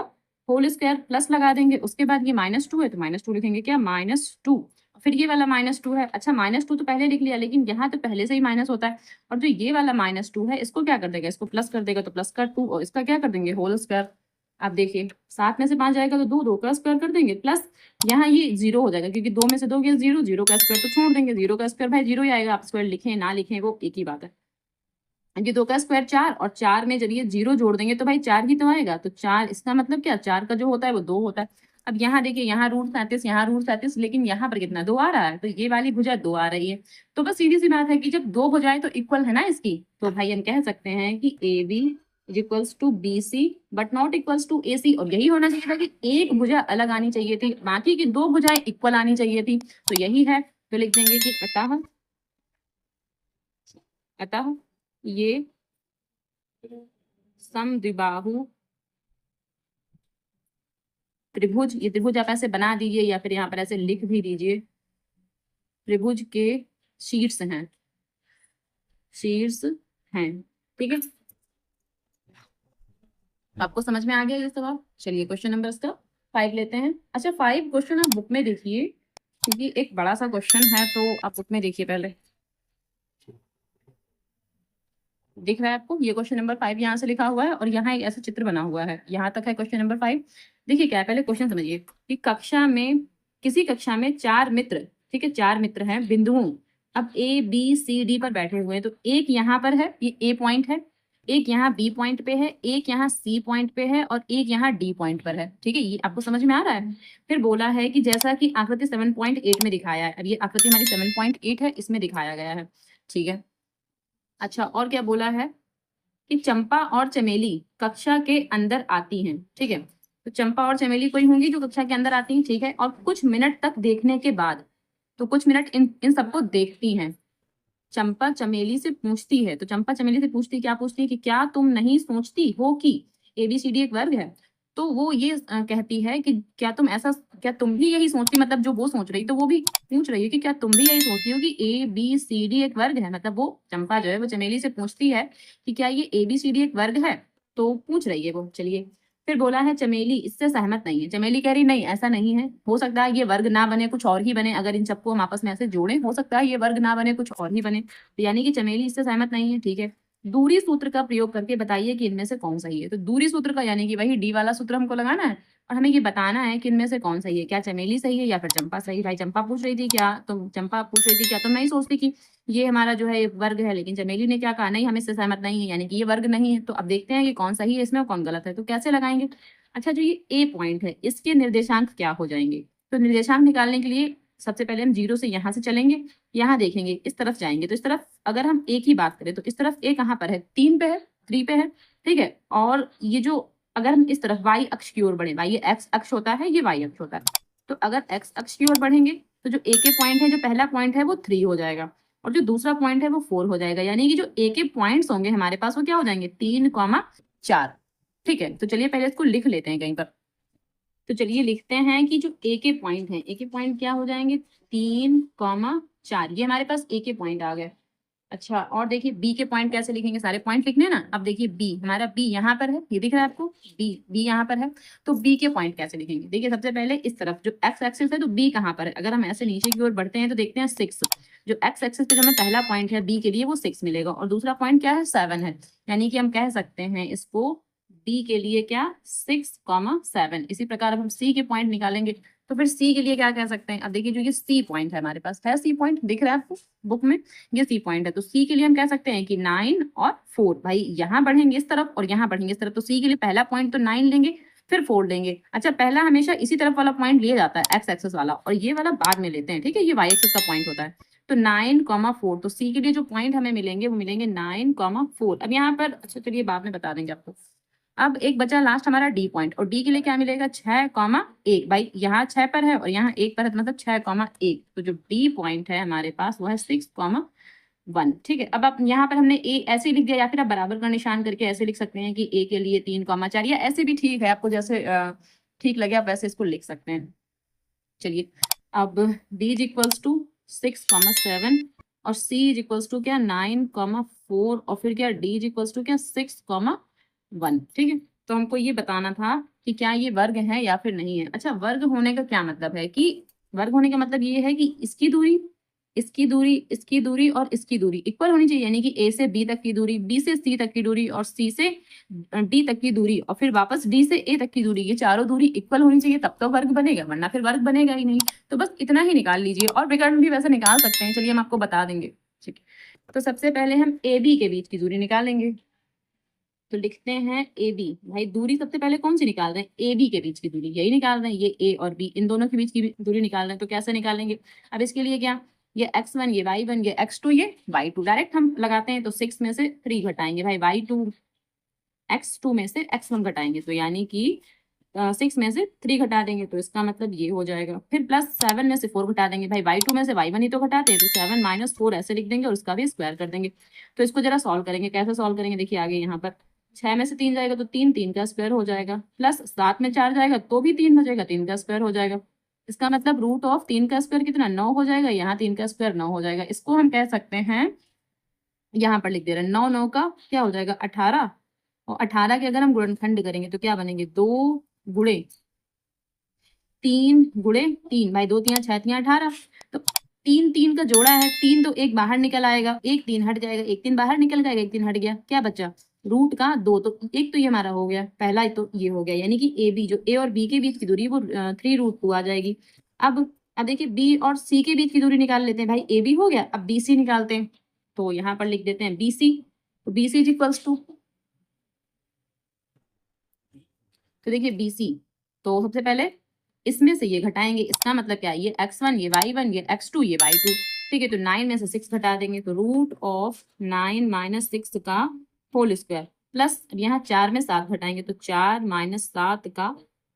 होल स्क्वायर, प्लस लगा देंगे, उसके बाद ये -2 है तो -2 लिखेंगे क्या, -2, फिर ये वाला -2 है, अच्छा -2 तो पहले लिख लिया, लेकिन यहाँ तो पहले से ही माइनस होता है, और जो ये वाला -2 है इसको क्या कर देगा, इसको प्लस कर देगा, तो प्लस का 2 और इसका क्या कर देंगे होल स्क्वायर। आप देखिए 7 में से 5 जाएगा तो 2 का स्क्वायर कर देंगे, प्लस यहाँ ये 0 हो जाएगा क्योंकि 2 में से 2 गया 0, 0 का स्क्वायर तो छोड़ देंगे, 0 का स्क्वायर भाई 0 ही आएगा, आप स्क्वायर लिखें ना लिखें वो एक ही बात है। ये 2 का स्क्वायर 4 और 4 में जब ये 0 जोड़ देंगे तो भाई 4 ही तो आएगा, तो 4 इसका मतलब क्या, 4 का जो होता है वो 2 होता है। अब यहाँ देखिए, यहाँ रूट 37 यहाँ रूट 37, लेकिन यहाँ पर कितना 2 आ रहा है, तो ये वाली भुजा 2 आ रही है। तो बस सीधी सी बात है कि जब दो भुजाएं तो इक्वल है ना इसकी, तो भाई हम कह सकते हैं कि AB is equals to B C but not equals to A C, और यही होना चाहिए था कि एक भुजा अलग आनी चाहिए थी, बाकी की दो भुजाएं इक्वल आनी चाहिए थी, तो यही है। तो लिख देंगे कि अतः ये समद्विबाहु त्रिभुज, ये त्रिभुज आप ऐसे बना दीजिए या फिर यहाँ पर ऐसे लिख भी दीजिए, त्रिभुज के शीर्ष हैं, शीर्ष हैं। ठीक है, आपको समझ में आ गया ये सवाल। चलिए क्वेश्चन नंबर इसका 5 लेते हैं। अच्छा 5 क्वेश्चन आप बुक में देखिए, क्योंकि एक बड़ा सा क्वेश्चन है, तो आप बुक में देखिए पहले। दिख रहा है आपको, ये क्वेश्चन नंबर 5 यहाँ से लिखा हुआ है और यहाँ एक ऐसा चित्र बना हुआ है, यहाँ तक है क्वेश्चन नंबर 5। देखिए क्या है, पहले क्वेश्चन समझिए कि कक्षा में, किसी कक्षा में 4 मित्र, ठीक है 4 मित्र हैं बिंदुओं, अब ए बी सी डी पर बैठे हुए हैं, तो एक यहाँ पर है, ये ए पॉइंट है, एक यहाँ बी पॉइंट पे है, एक यहाँ सी पॉइंट पे है और एक यहाँ डी पॉइंट पर है। ठीक है, ये आपको समझ में आ रहा है। फिर बोला है कि जैसा कि आकृति 7.8 में दिखाया है, अब ये आकृति हमारी 7.8 है, इसमें दिखाया गया है। ठीक है, अच्छा और क्या बोला है कि चंपा और चमेली कक्षा के अंदर आती हैं। ठीक है, तो चंपा और चमेली कोई होंगी जो कक्षा के अंदर आती हैं। ठीक है, और कुछ मिनट तक देखने के बाद, तो कुछ मिनट इन इन सबको देखती हैं। चंपा चमेली से पूछती है, तो चंपा चमेली से पूछती, क्या पूछती है कि क्या तुम नहीं सोचती हो कि ABCD एक वर्ग है। तो वो ये कहती है कि क्या तुम ऐसा, क्या तुम भी यही सोचती, मतलब जो वो सोच रही, तो वो भी पूछ रही है कि क्या तुम भी यही सोचती हो कि ABCD एक वर्ग है। मतलब वो चंपा जो है वो चमेली से पूछती है कि क्या ये ABCD एक वर्ग है, तो पूछ रही है वो। चलिए, फिर बोला है चमेली इससे सहमत नहीं है। चमेली कह रही नहीं ऐसा नहीं है, हो सकता है ये वर्ग ना बने, कुछ और ही बने, अगर इन सबको हम आपस में ऐसे जोड़ें हो सकता है ये वर्ग ना बने, कुछ और ही बने, तो यानी कि चमेली इससे सहमत नहीं है। ठीक है, दूरी सूत्र का प्रयोग करके बताइए कि इनमें से कौन सही है। तो दूरी सूत्र का यानी कि वही डी वाला सूत्र हमको लगाना है और हमें ये बताना है कि इनमें से कौन सही है, क्या चमेली सही है या फिर चंपा सही। भाई चंपा पूछ रही थी क्या, तो चंपा पूछ रही थी क्या तुम नहीं सोचती कि ये हमारा जो है वर्ग है, लेकिन चमेली ने क्या कहा, नहीं हम इससे सहमत नहीं है, यानी कि ये वर्ग नहीं है। तो अब देखते हैं कि कौन सही है इसमें और कौन गलत है, तो कैसे लगाएंगे। अच्छा जो ये ए पॉइंट है, इसके निर्देशांक क्या हो जाएंगे। तो निर्देशांक निकालने के लिए सबसे पहले हम 0 से यहाँ से चलेंगे, यहाँ देखेंगे, इस तरफ जाएंगे, तो इस तरफ अगर हम एक ही बात करें तो इस तरफ ए कहाँ पर है, 3 पे है, 3 पे है। ठीक है, और ये जो अगर हम इस तरफ y अक्ष की ओर बढ़े, ये x अक्ष होता है, ये y अक्ष होता है, तो अगर x अक्ष की ओर बढ़ेंगे तो जो a के पॉइंट है, जो पहला पॉइंट है वो 3 हो जाएगा और जो दूसरा पॉइंट है वो 4 हो जाएगा, यानी कि जो a के पॉइंट्स होंगे हमारे पास वो क्या हो जाएंगे, 3,4। ठीक है, तो चलिए पहले इसको लिख लेते हैं कहीं पर। तो चलिए लिखते हैं कि जो ए के पॉइंट है, ए के पॉइंट क्या हो जाएंगे, 3,4, ये हमारे पास ए के पॉइंट आ गए। अच्छा और देखिए बी के पॉइंट कैसे लिखेंगे, सारे पॉइंट लिखने हैं ना। अब देखिए बी, हमारा बी यहाँ पर है, ये दिख रहा है आपको, बी यहाँ पर है, तो बी के पॉइंट कैसे लिखेंगे। देखिए सबसे पहले इस तरफ जो एक्स एक्सिस है, तो बी कहाँ पर है, अगर हम ऐसे नीचे की ओर बढ़ते हैं तो देखते हैं 6, जो एक्स एक्सिस पे जो हमें पहला पॉइंट है बी के लिए वो 6 मिलेगा और दूसरा पॉइंट क्या है, 7 है, यानी कि हम कह सकते हैं इसको बी के लिए क्या, 6,7। इसी प्रकार अब हम सी के पॉइंट निकालेंगे, तो फिर सी के लिए क्या कह सकते हैं। अब देखिए जो ये सी पॉइंट है हमारे पास है, सी पॉइंट दिख रहा है आपको बुक में, ये सी पॉइंट है, तो सी के लिए हम कह सकते हैं कि 9 और 4। भाई यहाँ बढ़ेंगे इस तरफ और यहाँ बढ़ेंगे इस तरफ, तो सी के लिए पहला पॉइंट तो 9 लेंगे, फिर 4 लेंगे। अच्छा पहला हमेशा इसी तरफ वाला पॉइंट लिया जाता है, एक्स एक्सेस वाला, और ये वाला बाद में लेते हैं। ठीक है, ये वाई एक्सेस का पॉइंट होता है, तो 9,4, तो सी के लिए जो पॉइंट हमें मिलेंगे वो मिलेंगे 9,4। अब यहाँ पर अच्छा चलिए बाद में बता देंगे आपको। अब एक बचा लास्ट हमारा डी पॉइंट, और डी के लिए क्या मिलेगा, 6,1। भाई यहाँ 6 पर है और यहाँ 1 पर है, तो मतलब 6,1, तो जो डी पॉइंट है हमारे पास वो है 6,1। ठीक है, अब आप यहाँ पर हमने ए ऐसे लिख दिया, या फिर आप बराबर का निशान करके ऐसे लिख सकते हैं कि ए के लिए 3,4, या ऐसे भी ठीक है, आपको जैसे ठीक लगे आप वैसे इसको लिख सकते हैं। चलिए अब डी इज इक्वल्स टू 6,7 और सी इज इक्वल्स टू क्या, 9,4, और फिर क्या डी इज इक्वल्स टू क्या, 6,1। ठीक है, तो हमको ये बताना था कि क्या ये वर्ग है या फिर नहीं है। अच्छा वर्ग होने का क्या मतलब है, कि वर्ग होने का मतलब ये है कि इसकी दूरी, इसकी दूरी, इसकी दूरी और इसकी दूरी इक्वल होनी चाहिए, यानी कि ए से बी तक की दूरी, बी से सी तक की दूरी और सी से डी तक की दूरी और फिर वापस डी से ए तक की दूरी, ये चारों दूरी इक्वल होनी चाहिए, तब तो वर्ग बनेगा, वरना फिर वर्ग बनेगा ही नहीं। तो बस इतना ही निकाल लीजिए, और विकर्ण भी वैसे निकाल सकते हैं, चलिए हम आपको बता देंगे। ठीक है, तो सबसे पहले हम ए बी के बीच की दूरी निकालेंगे, तो लिखते हैं ए बी। भाई दूरी सबसे पहले कौन सी निकाल रहे हैं, ए बी के बीच की दूरी, यही निकाल रहे हैं, ये ए और बी इन दोनों के बीच की दूरी निकाल रहे हैं। तो कैसे निकालेंगे, अब इसके लिए क्या, ये x1 ये y1 ये x2 ये y2, डायरेक्ट हम लगाते हैं, तो 6 में से 3 घटाएंगे, भाई y2 x2 में से x1 घटाएंगे, तो यानी कि 6 में से 3 घटा देंगे, तो इसका मतलब ये हो जाएगा। फिर प्लस 7 में से 4 घटा देंगे, भाई y2 में से y1 ही तो घटाते हैं, तो 7 माइनस 4 ऐसे लिख देंगे और उसका भी स्क्वायर कर देंगे। तो इसको जरा सॉल्व करेंगे, कैसे सॉल्व करेंगे देखिए आगे यहाँ पर 6 में से 3 जाएगा तो 3, 3 का स्क्वायर हो जाएगा, प्लस 7 में 4 जाएगा तो भी 3 बचेगा, 3 का स्क्वायर हो जाएगा। इसका मतलब रूट ऑफ 3 का स्क्वायर कितना 9 हो जाएगा, यहाँ 3 का स्क्वायर 9 हो जाएगा। इसको हम कह सकते हैं, यहाँ पर लिख दे रहे हैं 9, 9 का क्या हो जाएगा 18, और 18 के अगर हम गुणनखंड करेंगे तो क्या बनेंगे 2 गुणे 3 गुणे 3, भाई 2 3 6 3 18, तो 3 3 का जोड़ा है, 3 तो एक बाहर निकल आएगा, एक 3 हट जाएगा, एक 3 बाहर निकल जाएगा, एक 3 हट गया, क्या बचा रूट का 2, तो एक तो ये हमारा हो गया पहला, तो ये हो गया, यानी कि ए बी जो ए और बी के बीच की दूरी वो 3√2 आ जाएगी। अब देखिए बी और सी के बीच की दूरी निकाल लेते हैं, भाई ए बी हो गया, अब बी सी निकालते हैं, तो यहाँ पर लिख देते हैं बी सी, तो B C is equals to, तो देखिए बी सी, तो सबसे पहले इसमें से ये घटाएंगे, इसका मतलब क्या है ये x1 ये y1 ये x2 ये y2, ठीक है, तो 9 में से 6 घटा देंगे, तो रूट ऑफ 9 माइनस 6 का होल स्क्वायर, प्लस अब यहाँ 4 में 7 घटाएंगे तो 4 माइनस 7 का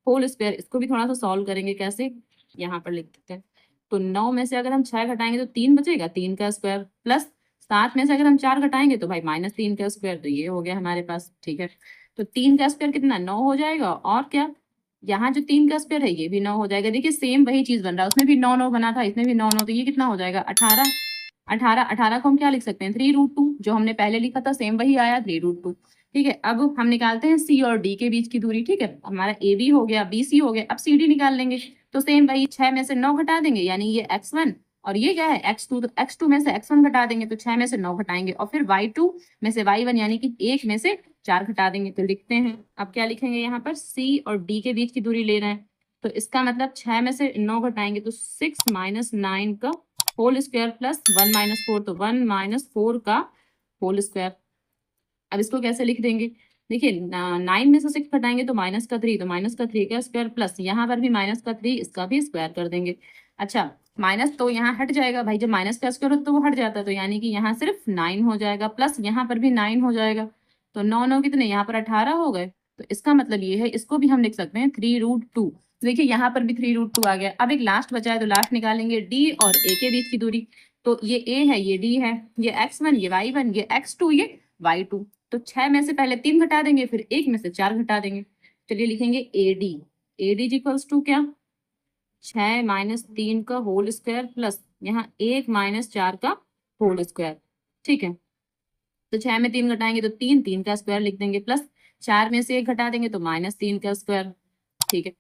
होल स्क्वायर। इसको भी थोड़ा सा सॉल्व करेंगे, कैसे यहाँ पर लिख देते हैं, तो 9 में से अगर हम 6 घटाएंगे तो 3 बचेगा, 3 का स्क्वायर, प्लस 7 में से अगर हम 4 घटाएंगे तो भाई माइनस 3 का स्क्वायर, तो ये हो गया हमारे पास, ठीक है। तो 3 का स्क्वायर कितना 9 हो जाएगा, और क्या यहाँ जो 3 का स्क्वायर है ये भी 9 हो जाएगा, देखिए सेम वही चीज बन रहा है, उसमें भी 9 9 बना था, इसमें भी 9 9, तो ये कितना हो जाएगा 18, 18, 18 को हम क्या लिख सकते हैं 3√2, जो हमने पहले लिखा था सेम वही आया 3√2, ठीक है। अब हम निकालते हैं सी और डी के बीच की दूरी, ठीक है, हमारा ए बी हो गया, बी सी हो गया, अब सी डी निकाल लेंगे, तो सेम वही 6 में से 9 घटा देंगे, यानी ये x1 और ये क्या है x2, तो x2 में से x1 घटा देंगे, तो 6 में से 9 घटाएंगे, और फिर y2 में से y1 यानी कि 1 में से 4 घटा देंगे, तो लिखते हैं, अब क्या लिखेंगे यहाँ पर सी और डी के बीच की दूरी ले रहे हैं, तो इसका मतलब 6 में से 9 घटाएंगे तो 6 माइनस 9 का होल स्क्वायर प्लस 1 माइनस 4, तो 1 माइनस 4 का होल स्क्वायर। अब इसको कैसे लिख देंगे, देखिए 9 में से 6 घटाएंगे तो माइनस का 3, तो माइनस का 3 का स्क्वायर, प्लस यहाँ पर भी माइनस का 3, इसका भी स्क्वायर कर देंगे। अच्छा माइनस तो यहाँ हट जाएगा, भाई जब माइनस का स्क्वायर होता है तो वो हट जाता है, तो यानी कि यहाँ सिर्फ 9 हो जाएगा, प्लस यहाँ पर भी 9 हो जाएगा, तो 9 9 कितने यहाँ पर 18 हो गए, तो इसका मतलब ये है, इसको भी हम लिख सकते हैं 3√2, देखिए यहाँ पर भी 3√2 आ गया। अब एक लास्ट बचा है, तो लास्ट निकालेंगे डी और ए के बीच की दूरी, तो ये ए है ये डी है, ये x1 ये y1 ये x2 ये y2, तो 6 में से पहले 3 घटा देंगे, फिर 1 में से 4 घटा देंगे, चलिए लिखेंगे A D, A D equals to क्या 6 माइनस 3 का होल स्क्वायर प्लस यहाँ 1 माइनस 4 का होल स्क्वायर, ठीक है। तो 6 में 3 घटाएंगे तो 3, 3 का स्क्वायर लिख देंगे, प्लस 4 में से 1 घटा देंगे तो माइनस 3 का स्क्वायर, ठीक है।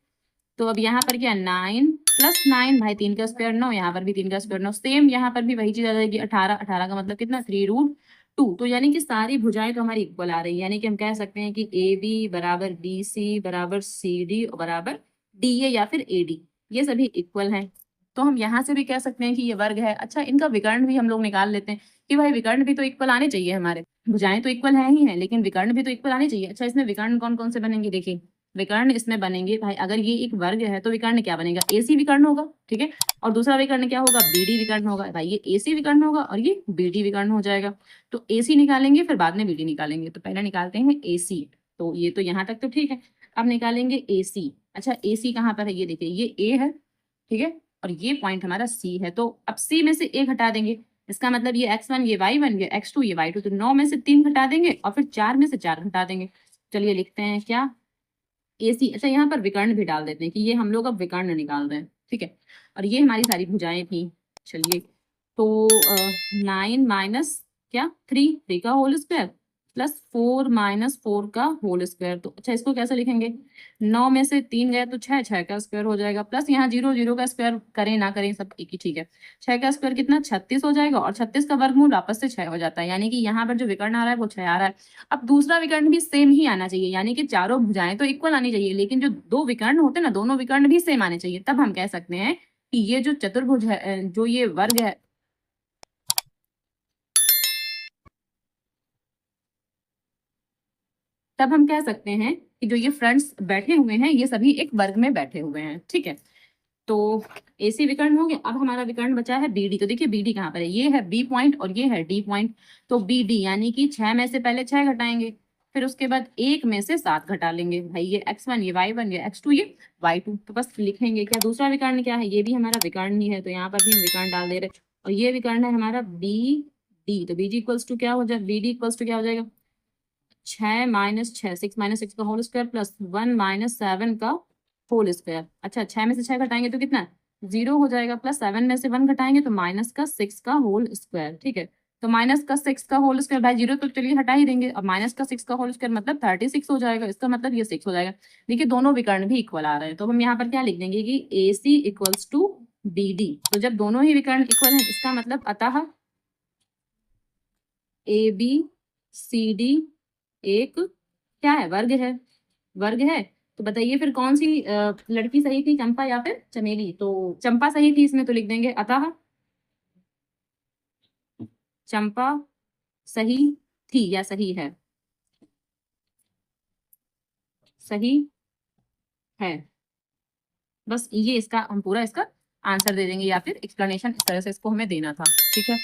तो अब यहाँ पर क्या 9 प्लस 9, भाई 3 का स्क्वायर 9, यहाँ पर भी 3 का स्क्वायर 9, सेम यहाँ पर भी वही चीज आ जाएगी 18, 18 का मतलब कितना 3√2, तो यानी कि सारी भुजाएं तो हमारी इक्वल आ रही है, यानी कि हम कह सकते हैं कि ए बी बराबर बी सी बराबर सी डी बराबर डी ए या फिर ए डी, ये सभी इक्वल हैं। तो हम यहाँ से भी कह सकते हैं कि ये वर्ग है। अच्छा इनका विकर्ण भी हम लोग निकाल लेते हैं कि भाई विकर्ण भी तो इक्वल आने चाहिए, हमारे भुजाएं तो इक्वल है ही है, लेकिन विकर्ण भी तो इक्वल आने चाहिए। अच्छा इसमें विकर्ण कौन कौन से बनेंगे, देखिए विकर्ण इसमें बनेंगे, भाई अगर ये एक वर्ग है तो विकर्ण क्या बनेगा एसी विकर्ण होगा, ठीक है, और दूसरा विकर्ण क्या होगा बीडी विकर्ण होगा, भाई ये एसी विकर्ण होगा और ये बीडी विकर्ण हो जाएगा। तो एसी निकालेंगे फिर बाद में बीडी निकालेंगे, तो पहले निकालते हैं एसी, तो ये तो यहाँ तक तो ठीक है, अब निकालेंगे एसी। अच्छा एसी कहाँ पर है, ये देखिए ये ए है, ठीक है, और ये पॉइंट हमारा सी है, तो अब सी में से ए घटा देंगे, इसका मतलब ये x1 ये y1 ये x2 ये y2, तो 9 में से 3 घटा देंगे और फिर 4 में से 4 घटा देंगे। चलिए लिखते हैं क्या एसी। अच्छा यहाँ पर विकर्ण भी डाल देते हैं कि ये हम लोग अब विकर्ण निकाल रहे हैं, ठीक है, और ये हमारी सारी भुजाएं थी। चलिए तो 9 माइनस क्या 3 का होल स्क्वायर प्लस 4 माइनस 4 का होल स्क्वायर, तो अच्छा इसको कैसे लिखेंगे 9 में से 3 गया तो 6, 6 का स्क्वायर हो जाएगा, प्लस यहाँ 0 0 का स्क्वायर करें ना करें सब एक ही, ठीक है, 6 का स्क्वायर कितना 36 हो जाएगा, और 36 का वर्गमूल वापस से 6 हो जाता है, यानी कि यहाँ पर जो विकर्ण आ रहा है वो 6 आ रहा है। अब दूसरा विकर्ण भी सेम ही आना चाहिए, यानी कि चारों भुजाएं तो इक्वल आनी चाहिए, लेकिन जो दो विकर्ण होते हैं ना दोनों विकर्ण भी सेम आने चाहिए, तब हम कह सकते हैं कि ये जो चतुर्भुज है जो ये वर्ग है, तब हम कह सकते हैं कि जो ये फ्रेंड्स बैठे हुए हैं ये सभी एक वर्ग में बैठे हुए हैं, ठीक है। तो एसी विकर्ण हो गया, अब हमारा विकर्ण बचा है बीडी, तो देखिए बीडी कहाँ पर है, ये है बी पॉइंट और ये है डी पॉइंट, तो बीडी यानी कि 6 में से पहले 6 घटाएंगे, फिर उसके बाद एक में से 7 घटा लेंगे। भाई ये x1, ये y1, ये x2, ये y2, तो बस लिखेंगे क्या, दूसरा विकर्ण क्या है, ये भी हमारा विकर्ण ही है, तो यहाँ पर भी हम विकर्ण डाल दे रहे। और ये विकर्ण है हमारा बी डी, तो बीजी इक्वल्स टू क्या हो जाए, बी डी इक्वल्स टू क्या हो जाएगा, 6 माइनस 6, 6 का होल स्क्वायर प्लस 1 माइनस 7 का होल स्क्वायर। अच्छा, 6 में से 6 घटाएंगे तो कितना, 0 हो जाएगा, प्लस 7 में से 1 घटाएंगे तो माइनस का 6 का होल स्क्वायर। ठीक है, तो माइनस का 6 का होल स्क्वायर, भाई 0 तो चलिए हटा ही देंगे, अब माइनस का 6 का होल स्क्वायर मतलब 36 हो जाएगा, इसका मतलब ये 6 हो जाएगा। देखिए दोनों विकर्ण भी इक्वल आ रहे हैं, तो हम यहाँ पर क्या लिख देंगे कि ए सी इक्वल्स टू बी डी। तो जब दोनों ही विकर्ण इक्वल है, इसका मतलब अतः ए बी सी डी एक क्या है, वर्ग है, वर्ग है। तो बताइए फिर कौन सी लड़की सही थी, चंपा या फिर चमेली, तो चंपा सही थी इसमें, तो लिख देंगे अतः चंपा सही थी या सही है, सही है। बस ये इसका हम पूरा इसका आंसर दे देंगे, या फिर एक्सप्लेनेशन इस तरह से इसको हमें देना था। ठीक है।